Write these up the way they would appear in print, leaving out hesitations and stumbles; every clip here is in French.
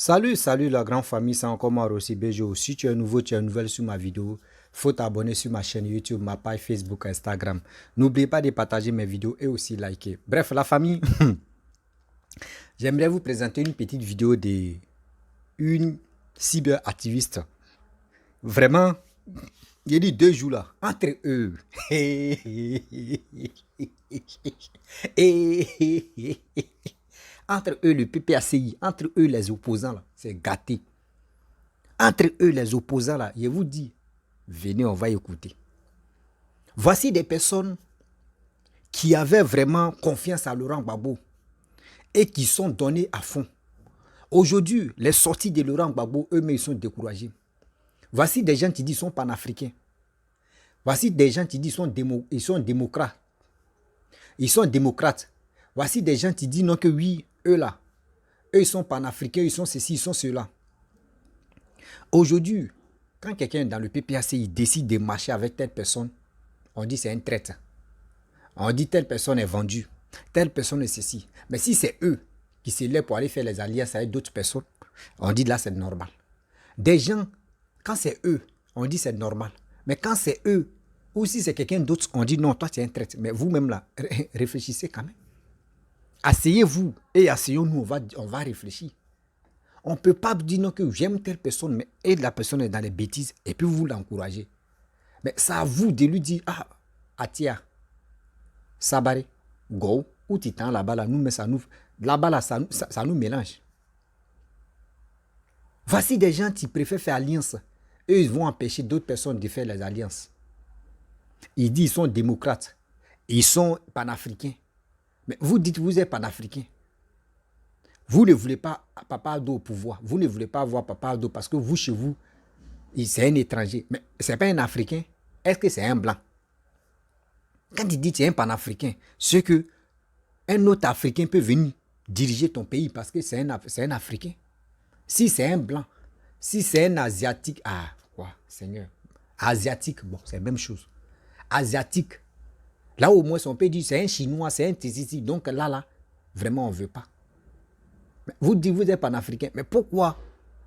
Salut la grande famille, c'est encore moi Rossi Bejo. Si tu es nouveau, tu es nouvelle sur ma vidéo, faut t'abonner sur ma chaîne YouTube, ma page Facebook, Instagram. N'oubliez pas de partager mes vidéos et aussi liker. Bref, la famille, j'aimerais vous présenter une petite vidéo de une cyberactiviste. Vraiment, il y a dit 2 jours là, entre eux. Entre eux, le PPACI, entre eux, les opposants, là, c'est gâté. Entre eux, les opposants, là, je vous dis, venez, on va écouter. Voici des personnes qui avaient vraiment confiance à Laurent Gbagbo et qui sont données à fond. Aujourd'hui, les sorties de Laurent Gbagbo, eux-mêmes, ils sont découragés. Voici des gens qui disent qu'ils sont panafricains. Voici des gens qui disent qu'ils sont démocrates. Ils sont démocrates. Voici des gens qui disent non que oui, eux là, eux ils sont panafricains, ils sont ceci, ils sont cela. Aujourd'hui, quand quelqu'un dans le PPACI décide de marcher avec telle personne, on dit c'est un traître. On dit telle personne est vendue, telle personne est ceci. Mais si c'est eux qui se lèvent pour aller faire les alliances avec d'autres personnes, on dit là c'est normal. Des gens, quand c'est eux, on dit c'est normal. Mais quand c'est eux, ou si c'est quelqu'un d'autre, on dit non, toi tu es un traître. Mais vous-même là, réfléchissez quand même. Asseyez-vous et asseyons-nous, on va réfléchir. On ne peut pas dire non que j'aime telle personne, mais et la personne est dans les bêtises, et puis vous l'encouragez. Mais c'est à vous de lui dire, ah, Atia, Sabare, Go, ou Titan, là-bas, là, nous, mais ça nous, là-bas, là, ça nous mélange. Voici des gens qui préfèrent faire alliance. Eux, ils vont empêcher d'autres personnes de faire les alliances. Ils disent qu'ils sont démocrates. Ils sont panafricains. Mais vous dites que vous êtes panafricain. Vous ne voulez pas Papa Addo au pouvoir. Vous ne voulez pas avoir Papa Addo parce que vous, chez vous, c'est un étranger. Mais ce n'est pas un Africain. Est-ce que c'est un blanc? Quand il dit que c'est un panafricain, c'est que un autre Africain peut venir diriger ton pays parce que c'est un Africain. Si c'est un blanc, si c'est un Asiatique, ah, quoi, Seigneur. Asiatique, bon, c'est la même chose. Asiatique, là au moins on peut dire c'est un Chinois, c'est un Tiziti. Donc là, vraiment on ne veut pas. Vous dites vous êtes panafricain, mais pourquoi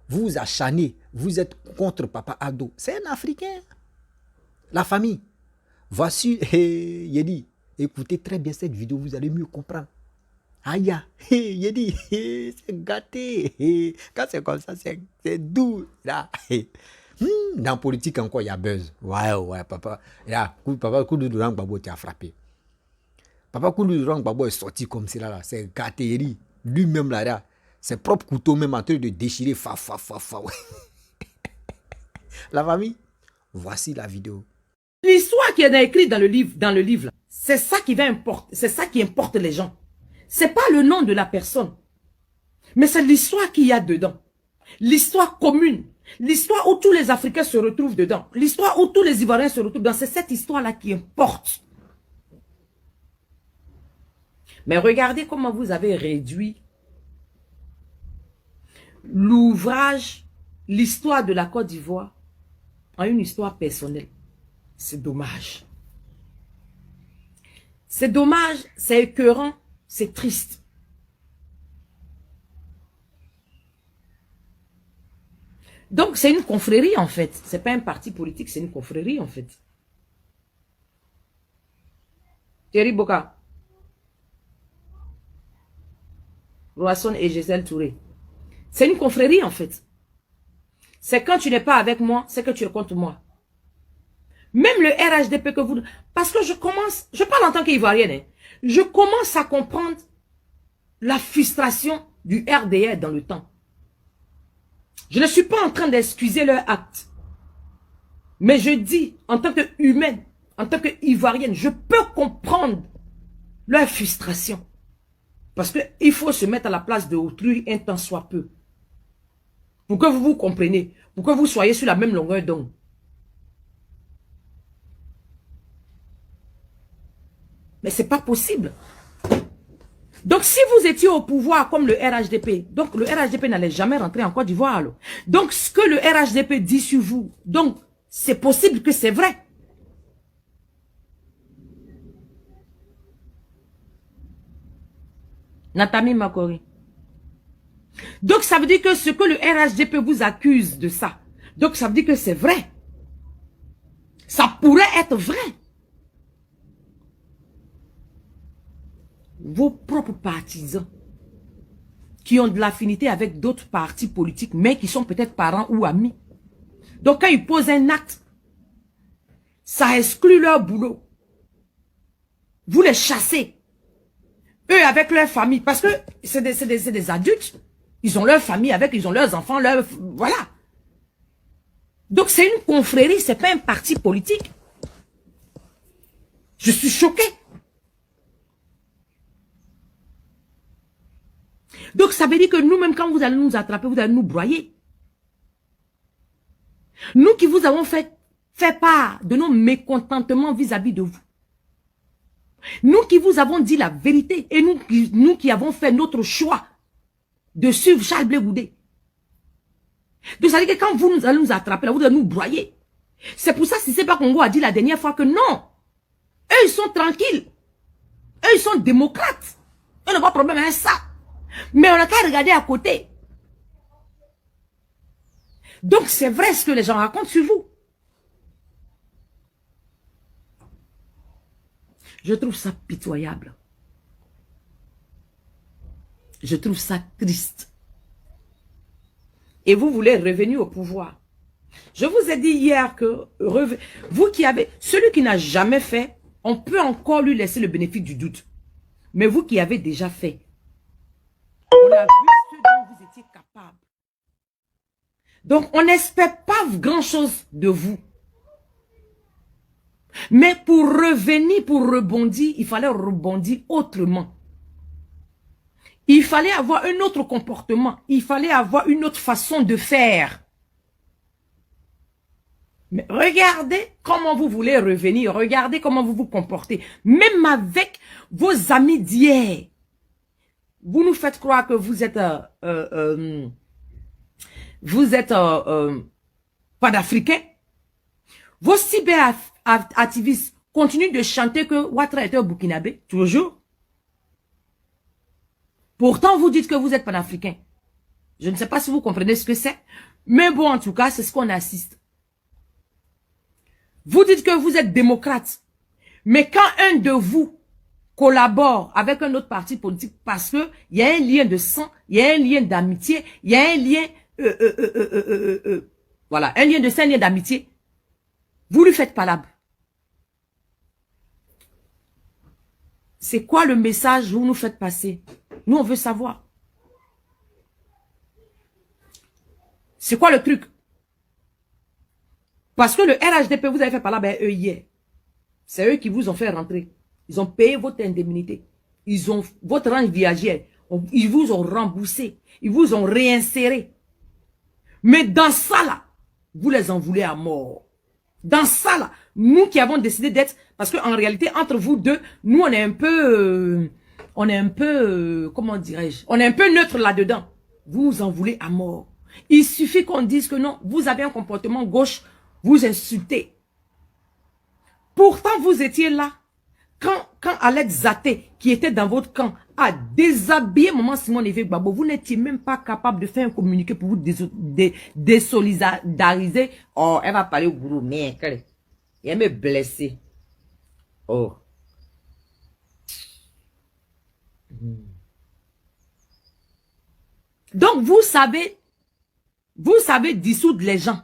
vous vous acharnez, vous êtes contre Papa Addo? C'est un Africain. La famille. Voici, Yedi, écoutez très bien cette vidéo, vous allez mieux comprendre. Aïe, Yedi, c'est gâté. Quand c'est comme ça, c'est doux. Là. Dans la politique encore, il y a buzz. Ouais, papa. Là, papa Koudou Laurent Gbagbo t'a frappé. Papa Koudou Laurent Gbagbo est sorti comme ça, là. C'est gâté. Lui-même, là, ses propres couteaux, même en train de déchirer. La famille, voici la vidéo. L'histoire qui est écrite dans le livre, c'est ça qui va importer, c'est ça qui importe les gens. C'est pas le nom de la personne, mais c'est l'histoire qu'il y a dedans. L'histoire commune, l'histoire où tous les Africains se retrouvent dedans, l'histoire où tous les Ivoiriens se retrouvent dedans, c'est cette histoire-là qui importe. Mais regardez comment vous avez réduit l'ouvrage, l'histoire de la Côte d'Ivoire en une histoire personnelle. C'est dommage. C'est dommage, c'est écœurant, c'est triste. Donc, c'est une confrérie, en fait. C'est pas un parti politique, c'est une confrérie, en fait. Thierry Boka. Roasson et Gisèle Touré. C'est une confrérie, en fait. C'est quand tu n'es pas avec moi, c'est que tu es contre moi. Même le RHDP que vous... Parce que je parle en tant qu'Ivoirienne, hein, je commence à comprendre la frustration du RDR dans le temps. Je ne suis pas en train d'excuser leur acte. Mais je dis, en tant qu'humaine, en tant qu'Ivoirienne, je peux comprendre leur frustration. Parce qu'il faut se mettre à la place de autrui un temps soit peu. Pour que vous vous compreniez. Pour que vous soyez sur la même longueur d'onde. Mais c'est pas possible. Donc, si vous étiez au pouvoir comme le RHDP, donc le RHDP n'allait jamais rentrer en Côte d'Ivoire. Donc, ce que le RHDP dit sur vous, donc, c'est possible que c'est vrai. Natami Makori. Donc, ça veut dire que ce que le RHDP vous accuse de ça, donc ça veut dire que c'est vrai. Ça pourrait être vrai. Vos propres partisans qui ont de l'affinité avec d'autres partis politiques, mais qui sont peut-être parents ou amis. Donc, quand ils posent un acte, ça exclut leur boulot. Vous les chassez. Eux avec leur famille, parce que c'est des adultes. Ils ont leur famille avec, ils ont leurs enfants, voilà. Donc, c'est une confrérie, c'est pas un parti politique. Je suis choqué. Donc, ça veut dire que nous-mêmes, quand vous allez nous attraper, vous allez nous broyer. Nous qui vous avons fait part de nos mécontentements vis-à-vis de vous. Nous qui vous avons dit la vérité et nous qui avons fait notre choix de suivre Charles Blé Goudé. Donc, ça veut dire que quand vous allez nous attraper, là, vous allez nous broyer. C'est pour ça que Cissé Congo a dit la dernière fois que non. Eux, ils sont tranquilles. Eux, ils sont démocrates. Eux n'ont pas de problème avec ça. Mais on n'a qu'à regarder à côté. Donc, c'est vrai ce que les gens racontent sur vous. Je trouve ça pitoyable. Je trouve ça triste. Et vous voulez revenir au pouvoir. Je vous ai dit hier que vous qui avez, celui qui n'a jamais fait, on peut encore lui laisser le bénéfice du doute. Mais vous qui avez déjà fait, on a vu ce dont vous étiez capable. Donc, on n'espère pas grand-chose de vous. Mais pour revenir, pour rebondir, il fallait rebondir autrement. Il fallait avoir un autre comportement. Il fallait avoir une autre façon de faire. Mais regardez comment vous voulez revenir. Regardez comment vous vous comportez. Même avec vos amis d'hier. Vous nous faites croire que vous êtes panafricains. Vos cyber-activistes continuent de chanter que Ouattara était au Burkinabé, toujours. Pourtant, vous dites que vous êtes panafricain. Je ne sais pas si vous comprenez ce que c'est. Mais bon, en tout cas, c'est ce qu'on assiste. Vous dites que vous êtes démocrate. Mais quand un de vous collabore avec un autre parti politique parce que il y a un lien de sang, il y a un lien d'amitié, il y a un lien, voilà, un lien de sang, un lien d'amitié, vous lui faites palabre. C'est quoi le message que vous nous faites passer? Nous, on veut savoir. C'est quoi le truc? Parce que le RHDP, vous avez fait palabre avec eux hier. C'est eux qui vous ont fait rentrer. Ils ont payé votre indemnité. Ils ont votre rang viagère. Ils vous ont remboursé. Ils vous ont réinséré. Mais dans ça là, vous les en voulez à mort. Dans ça là, nous qui avons décidé d'être, parce qu'en réalité, entre vous deux, nous on est un peu, comment dirais-je, on est un peu neutre là-dedans. Vous en voulez à mort. Il suffit qu'on dise que non, vous avez un comportement gauche, vous insultez. Pourtant, vous étiez là. Quand Alex Zaté, qui était dans votre camp, a déshabillé Maman Simone Veil Gbagbo, vous n'étiez même pas capable de faire un communiqué pour vous désolidariser. Oh, elle va parler au gourou, mais elle me blessé. Oh. Donc, vous savez dissoudre les gens.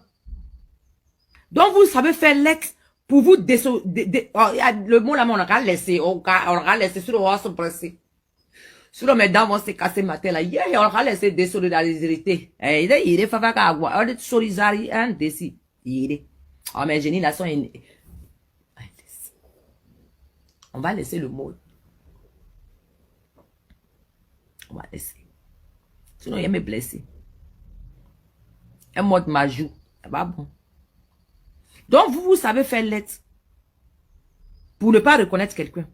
Donc, vous savez faire l'ex pour vous le mot là, on aura laissé sur le roi se presser. Sur le mesdames vont se casser ma tête là, on aura laissé désolidariser. Il est faveur qu'à avoir, on est solidaire, un déci. Il est. Oh, mais génie, là, on va laisser le mot. On va laisser. Sinon, il me blessé. Un mot de ma joue. C'est pas bon. Donc, vous savez faire l'être pour ne pas reconnaître quelqu'un.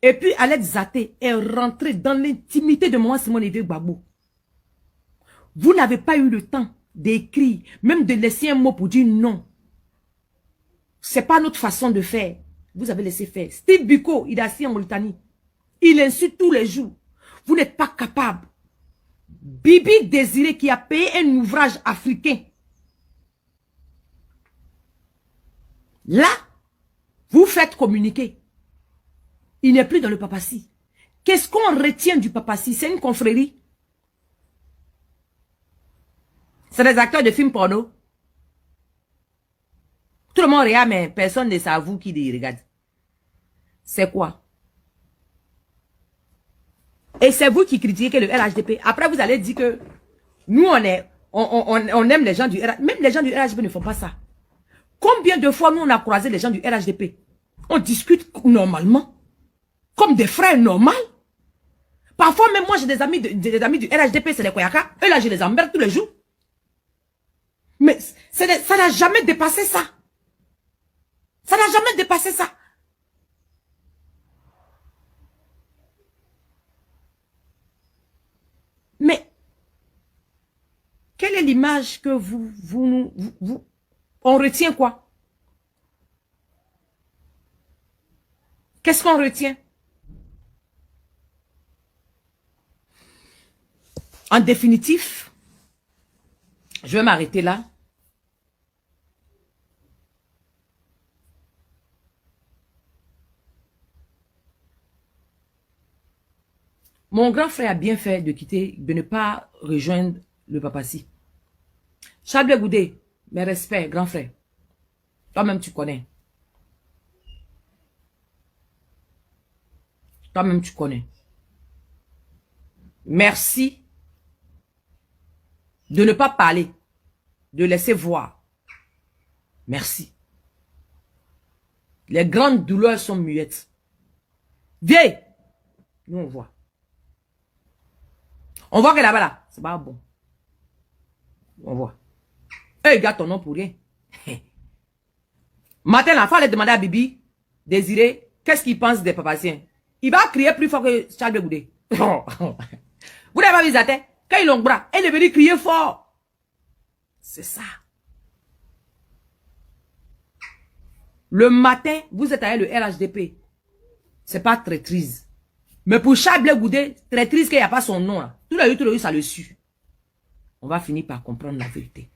Et puis, Alex Zaté est rentré dans l'intimité de Maman Simone Veil Gbagbo. Vous n'avez pas eu le temps d'écrire, même de laisser un mot pour dire non. C'est pas notre façon de faire. Vous avez laissé faire. Steve Biko, il est assis en Mauritanie. Il insulte tous les jours. Vous n'êtes pas capable Bibi Désiré qui a payé un ouvrage africain. Là, vous faites communiquer. Il n'est plus dans le papacy. Qu'est-ce qu'on retient du papacy? C'est une confrérie. C'est des acteurs de films porno. Tout le monde regarde, mais personne ne s'avoue qui les regarde. C'est quoi? Et c'est vous qui critiquez le RHDP. Après, vous allez dire que nous, on aime les gens du RHDP. Même les gens du RHDP ne font pas ça. Combien de fois, nous, on a croisé les gens du RHDP? On discute normalement. Comme des frères normaux. Parfois, même moi, j'ai des amis du RHDP, c'est les Koyaka. Eux, là, je les emmerde tous les jours. Mais ça n'a jamais dépassé ça. Ça n'a jamais dépassé ça. Mais, quelle est l'image que on retient quoi? Qu'est-ce qu'on retient? En définitif, je vais m'arrêter là. Mon grand frère a bien fait de quitter, de ne pas rejoindre le papacy. Chablé Goudé, mes respects, grand frère. Toi-même, tu connais. Toi-même, tu connais. Merci de ne pas parler, de laisser voir. Merci. Les grandes douleurs sont muettes. Viens, nous on voit. On voit que là-bas, là, c'est pas bon. On voit. Hey, gars, ton nom pour rien. Matin, l'enfant allait demander à Bibi, Désiré, qu'est-ce qu'il pense des papaciens? Il va crier plus fort que Charles Goudé. Vous n'avez pas vu ça, quand ils l'ont bras, elle est venue crier fort. C'est ça. Le matin, vous êtes allé le RHDP. C'est pas traîtrise. Mais pour Charles Goudé, traîtrise qu'il n'y a pas son nom là. Tout le ça le suit. On va finir par comprendre la vérité.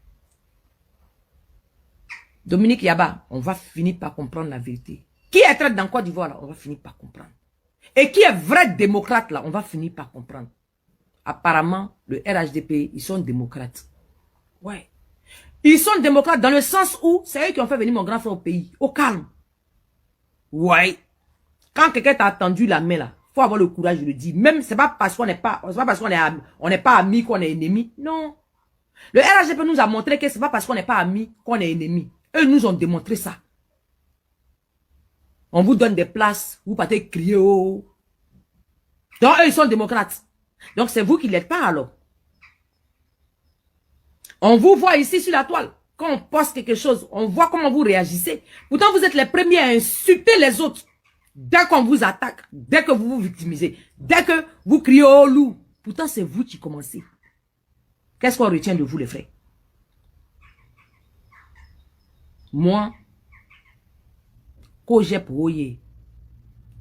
Dominique Yaba, on va finir par comprendre la vérité. Qui est traite dans Côte d'Ivoire là, on va finir par comprendre. Et qui est vrai démocrate là, on va finir par comprendre. Apparemment, le RHDP, ils sont démocrates. Ouais. Ils sont démocrates dans le sens où c'est eux qui ont fait venir mon grand frère au pays. Au calme. Ouais. Quand quelqu'un t'a tendu la main là, faut avoir le courage de le dire. Même, c'est pas parce qu'on n'est pas, c'est pas parce qu'on n'est pas amis qu'on est ennemis. Non. Le RHDP nous a montré que c'est pas parce qu'on n'est pas amis qu'on est ennemis. Eux nous ont démontré ça. On vous donne des places, vous partez crier oh. Donc eux ils sont démocrates. Donc c'est vous qui l'êtes pas alors. On vous voit ici sur la toile. Quand on poste quelque chose, on voit comment vous réagissez. Pourtant vous êtes les premiers à insulter les autres. Dès qu'on vous attaque, dès que vous vous victimisez, dès que vous criez au loup, pourtant c'est vous qui commencez. Qu'est-ce qu'on retient de vous les frères? Moi, Kojep Oye,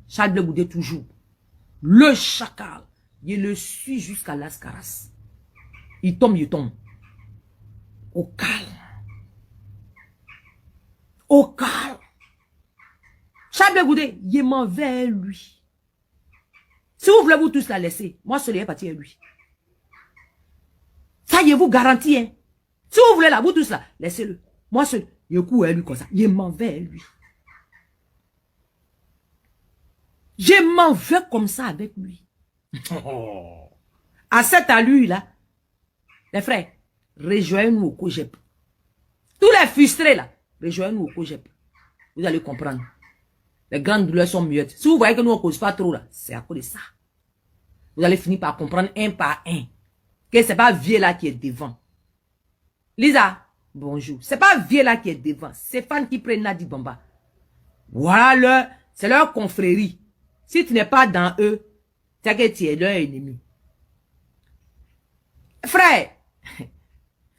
Charles Goudé toujours, le chacal, il le suit jusqu'à l'Ascaras. Il tombe. Au calme. Au calme. Charles Goudé, il m'en vers lui. Si vous voulez vous tous la laisser, moi seul est parti à lui. Ça y est, vous garantis, hein. Si vous voulez là, vous tous là, laissez-le. Moi seul, il court à lui comme ça. Il m'en vers lui. Je m'en vais comme ça avec lui. À cette allure là, les frères, rejoignez-nous au Kojep. Tous les frustrés là, rejoignez-nous au Kojep. Vous allez comprendre. Les grandes douleurs sont muettes. Si vous voyez que nous on cause pas trop là, c'est à cause de ça. Vous allez finir par comprendre un par un que c'est pas vieux là qui est devant. Lisa, bonjour. C'est pas vieux là qui est devant. C'est fan qui prennent Nadi Bamba. Voilà, c'est leur confrérie. Si tu n'es pas dans eux, c'est que tu es leur ennemi. Frère,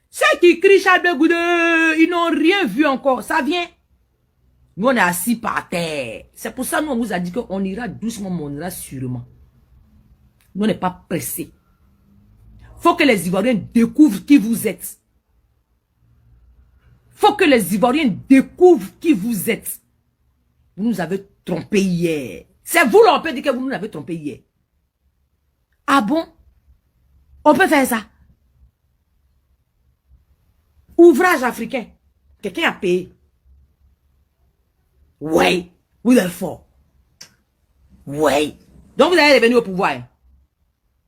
ceux qui crient Charles Goudé, ils n'ont rien vu encore. Ça vient. Nous, on est assis par terre. C'est pour ça, nous, on vous a dit qu'on ira doucement, mais on ira sûrement. Nous, on n'est pas pressés. faut que les Ivoiriens découvrent qui vous êtes. Faut que les Ivoiriens découvrent qui vous êtes. Vous nous avez trompés hier. C'est vous là, on peut dire que vous nous avez trompés hier. Ah bon? On peut faire ça. Ouvrage africain. Quelqu'un a payé. Ouais. Vous êtes fort. Ouais. Donc vous allez revenir au pouvoir.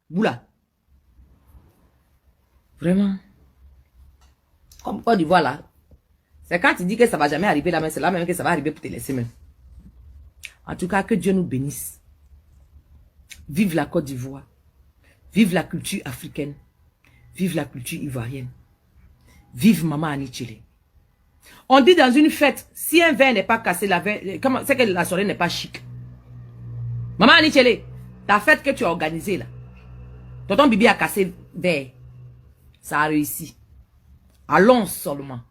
Vous là. Vraiment. Comme Côte d'Ivoire là. C'est quand tu dis que ça va jamais arriver là, mais c'est là même que ça va arriver pour te laisser même. En tout cas, que Dieu nous bénisse. Vive la Côte d'Ivoire. Vive la culture africaine. Vive la culture ivoirienne. Vive Maman Annie Tchele. On dit dans une fête, si un verre n'est pas cassé, c'est que la soirée n'est pas chic. Maman Annie Tchele, ta fête que tu as organisée là, tonton Bibi a cassé verre. Ça a réussi. Allons seulement.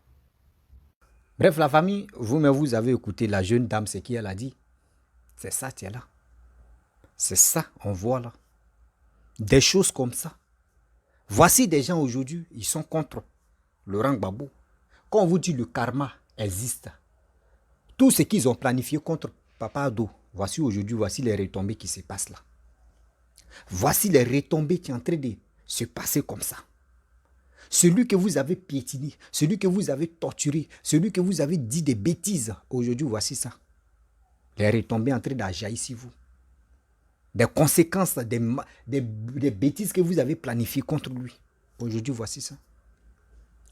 Bref, la famille, vous-même, vous avez écouté la jeune dame, ce qu'elle a dit. C'est ça, tiens là. C'est ça, on voit là. Des choses comme ça. Voici des gens aujourd'hui, ils sont contre Laurent Gbagbo. Quand on vous dit le karma existe, tout ce qu'ils ont planifié contre Papa Ado, voici aujourd'hui, voici les retombées qui se passent là. Voici les retombées qui sont en train de se passer comme ça. Celui que vous avez piétiné, celui que vous avez torturé, celui que vous avez dit des bêtises, aujourd'hui, voici ça. Les retombées en train d'agir sur vous. Des conséquences, des bêtises que vous avez planifiées contre lui. Aujourd'hui, voici ça.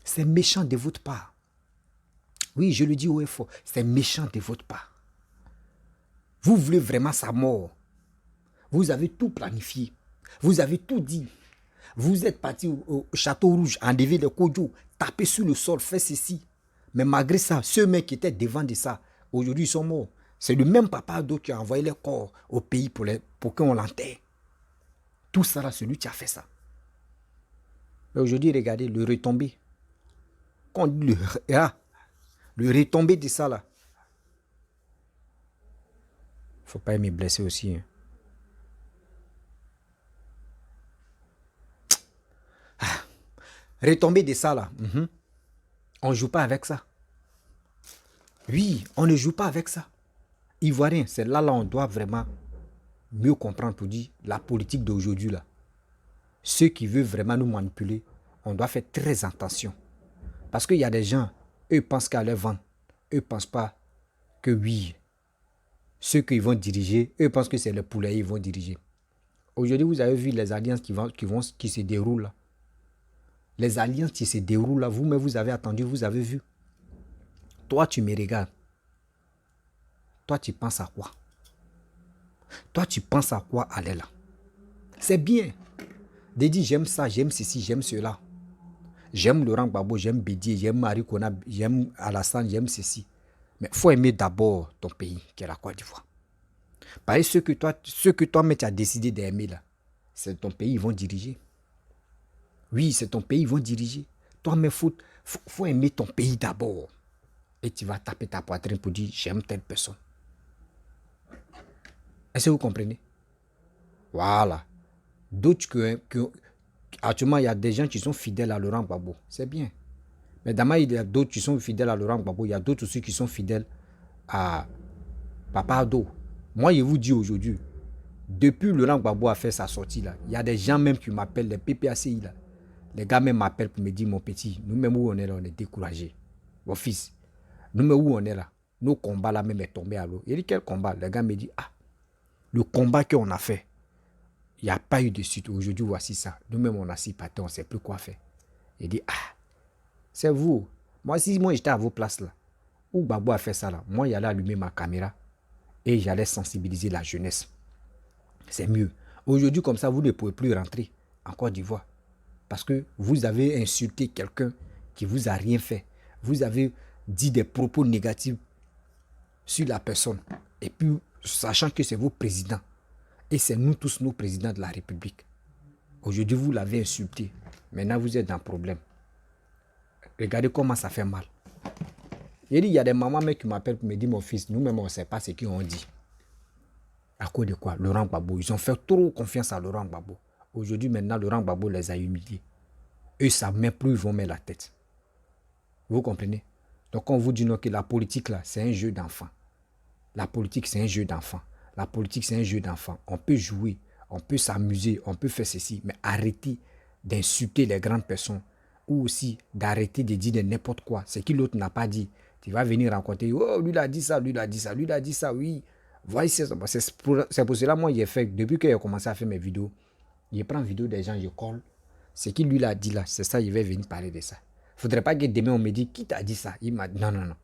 C'est méchant de votre part. Oui, je le dis haut et fort, c'est méchant de votre part. Vous voulez vraiment sa mort. Vous avez tout planifié. Vous avez tout dit. Vous êtes parti au Château Rouge, enlever les Kodjo, taper sur le sol, faire ceci. Mais malgré ça, ceux mecs qui étaient devant de ça, aujourd'hui ils sont morts. C'est le même Papa Ado qui a envoyé les corps au pays pour qu'on l'enterre. Tout ça là, celui qui a fait ça. Mais aujourd'hui, regardez, le retombé. Quand on dit le retombé de ça là. Il ne faut pas me blesser aussi. Hein. Retomber de ça là. On ne joue pas avec ça. Oui, on ne joue pas avec ça. Ivoirien, c'est là on doit vraiment mieux comprendre pour dire la politique d'aujourd'hui là. Ceux qui veulent vraiment nous manipuler, on doit faire très attention. Parce qu'il y a des gens, eux pensent qu'à leur vendre. Eux ne pensent pas que oui, ceux qui vont diriger, eux pensent que c'est le poulet ils vont diriger. Aujourd'hui, vous avez vu les alliances qui se déroulent là. Les alliances qui se déroulent là, vous-même vous avez attendu, vous avez vu. Toi, tu me regardes. Toi, tu penses à quoi? Toi, tu penses à quoi aller là? C'est bien. De dire j'aime ça, j'aime ceci, j'aime cela. J'aime Laurent Gbagbo, j'aime Bédié, j'aime Marie Konab, j'aime Alassane, j'aime ceci. Mais il faut aimer d'abord ton pays, qui est la Côte d'Ivoire. Parce que ceux que toi-même tu as décidé d'aimer là, c'est ton pays, ils vont diriger. Oui, c'est ton pays, ils vont diriger. Toi-même, faut aimer ton pays d'abord. Et tu vas taper ta poitrine pour dire j'aime telle personne. Est-ce que vous comprenez? Voilà. D'autres actuellement, il y a des gens qui sont fidèles à Laurent Gbagbo. C'est bien. Mais d'abord, il y a d'autres qui sont fidèles à Laurent Gbagbo. Il y a d'autres aussi qui sont fidèles à Papa Ado. Moi, je vous dis aujourd'hui, depuis Laurent Gbagbo a fait sa sortie là, il y a des gens même qui m'appellent, les PPACI là. Les gars même m'appellent pour me dire, mon petit, nous-mêmes où on est là, on est découragés. Mon fils, nous-mêmes où on est là, nos combats là même est tombé à l'eau. Il dit, quel combat? Les gars me disent, le combat qu'on a fait, il n'y a pas eu de suite. Aujourd'hui, voici ça. Nous-mêmes, on a six pâtés, on ne sait plus quoi faire. Il dit, c'est vous. Moi, si moi j'étais à vos places là, où Gbagbo a fait ça là, moi, j'allais allumer ma caméra et j'allais sensibiliser la jeunesse. C'est mieux. Aujourd'hui, comme ça, vous ne pouvez plus rentrer en Côte d'Ivoire. Parce que vous avez insulté quelqu'un qui ne vous a rien fait. Vous avez dit des propos négatifs sur la personne. Et puis, sachant que c'est vos présidents. Et c'est nous tous nos présidents de la République. Aujourd'hui, vous l'avez insulté. Maintenant, vous êtes dans le problème. Regardez comment ça fait mal. Il y a des mamans qui m'appellent pour me dire, mon fils, nous-mêmes, on ne sait pas ce qu'ils ont dit. À cause de quoi? Laurent Gbagbo. Ils ont fait trop confiance à Laurent Gbagbo. Aujourd'hui, maintenant, Laurent Gbagbo les a humiliés. Eux, ça ne met plus, ils vont mettre la tête. Vous comprenez? Donc, on vous dit non, que la politique, là, c'est un jeu d'enfant. La politique, c'est un jeu d'enfant. La politique, c'est un jeu d'enfant. On peut jouer, on peut s'amuser, on peut faire ceci, mais arrêtez d'insulter les grandes personnes ou aussi d'arrêter de dire de n'importe quoi. Ce que l'autre n'a pas dit. Tu vas venir raconter, oh, lui, il a dit ça, lui, il a dit ça, lui, il a dit ça, oui. Voyez, c'est pour cela, moi, j'ai fait, depuis que j'ai commencé à faire mes vidéos, je prends vidéo des gens, je colle. Ce qu'il lui a dit là, c'est ça, il va venir parler de ça. Il ne faudrait pas que demain on me dise, qui t'a dit ça? Il m'a dit, non, non, non.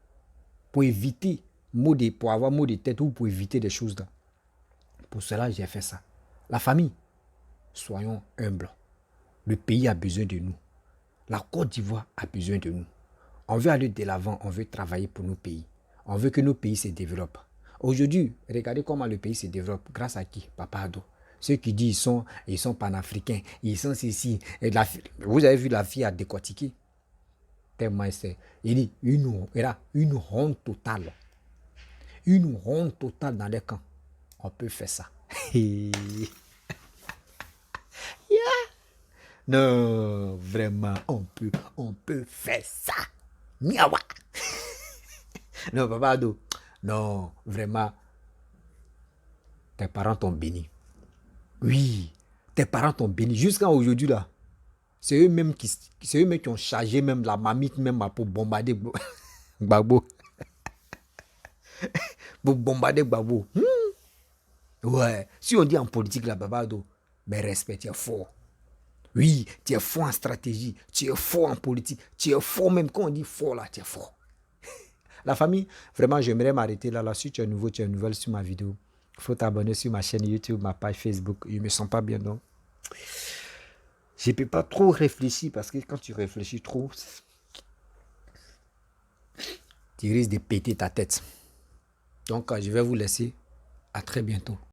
Pour éviter, pour avoir mot de tête ou pour éviter des choses là. Pour cela, j'ai fait ça. La famille, soyons humbles. Le pays a besoin de nous. La Côte d'Ivoire a besoin de nous. On veut aller de l'avant, on veut travailler pour nos pays. On veut que nos pays se développent. Aujourd'hui, regardez comment le pays se développe. Grâce à qui? Papa Ado. Ceux qui disent ils sont panafricains, ils sont ceci. Vous avez vu la fille à décortiquer. Tellement c'est. Il dit une honte totale. Une honte totale dans les camps. On peut faire ça. Yeah. Non, vraiment, on peut faire ça. Miawa. Non, Papa Ado. Non, vraiment. Tes parents t'ont béni. Oui, tes parents t'ont béni. Jusqu'à aujourd'hui, là. C'est eux-mêmes qui ont chargé même la mamite même pour bombarder Gbagbo. Pour bombarder Gbagbo. Ouais. Si on dit en politique, là, Papa Ado, mais respect, tu es fort. Oui, tu es fort en stratégie, tu es fort en politique, tu es fort même quand on dit fort là, tu es fort. La famille, vraiment, j'aimerais m'arrêter là. Si tu es nouveau, tu es nouvelle sur ma vidéo, il faut t'abonner sur ma chaîne YouTube, ma page Facebook. Je ne me sens pas bien, donc. Je ne peux pas trop réfléchir parce que quand tu réfléchis trop, tu risques de péter ta tête. Donc, je vais vous laisser. À très bientôt.